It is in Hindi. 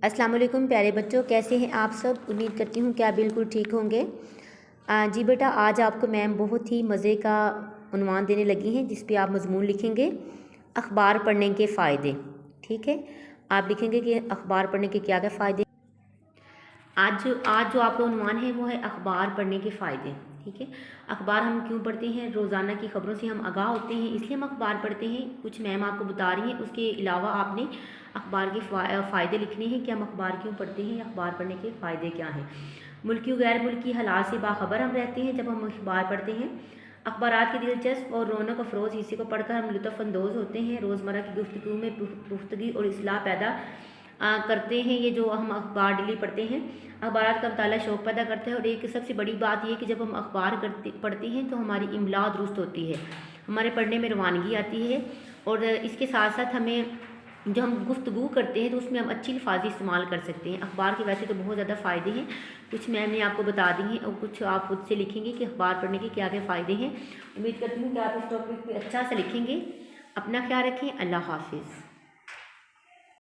अस्सलाम वालेकुम प्यारे बच्चों, कैसे हैं आप सब। उम्मीद करती हूँ कि आप बिल्कुल ठीक होंगे। जी बेटा, आज आपको मैम बहुत ही मज़े का उन्वान देने लगी हैं जिस पे आप मज़मून लिखेंगे अखबार पढ़ने के फ़ायदे। ठीक है, आप लिखेंगे कि अखबार पढ़ने के क्या क्या फ़ायदे। आज जो आपका उन्वान है वो है अखबार पढ़ने के फ़ायदे। ठीक है, अखबार हम क्यों पढ़ते हैं? रोज़ाना की ख़बरों से हम आगाह होते हैं, इसलिए हम अखबार पढ़ते हैं। कुछ मैम आपको बता रही हैं, उसके अलावा आपने अखबार के फ़ायदे लिखने हैं कि हम अखबार क्यों पढ़ते हैं, अखबार पढ़ने के फ़ायदे क्या हैं। मुल्की व गैर मुल्की हालात से बाखबर हम रहते हैं जब हम अखबार पढ़ते हैं। अखबारात के दिलचस्प और रौनक अफरोज़ हिस्से को पढ़कर हम लुत्फ़अंदोज़ होते हैं। रोज़मर्रा की गुफ्तगू में पुख्तगी और इस्लाह पैदा करते हैं। ये जो हम अखबार डेली पढ़ते हैं, अखबारात का मुताला शौक़ पैदा करता है। और एक सबसे बड़ी बात ये कि जब हम अखबार पढ़ते हैं तो हमारी इमला दुरुस्त होती है, हमारे पढ़ने में रवानगी आती है। और इसके साथ साथ हमें जो हम गुफ्तगू करते हैं तो उसमें हम अच्छी अल्फाज इस्तेमाल कर सकते हैं। अखबार के वैसे तो बहुत ज़्यादा फ़ायदे हैं, कुछ मैम ने आपको बता दी हैं और कुछ आप खुद से लिखेंगे कि अखबार पढ़ने के क्या क्या फ़ायदे हैं। उम्मीद करती हूँ कि आप इस टॉपिक पे अच्छा से लिखेंगे। अपना ख्याल रखें। अल्लाह हाफिज़।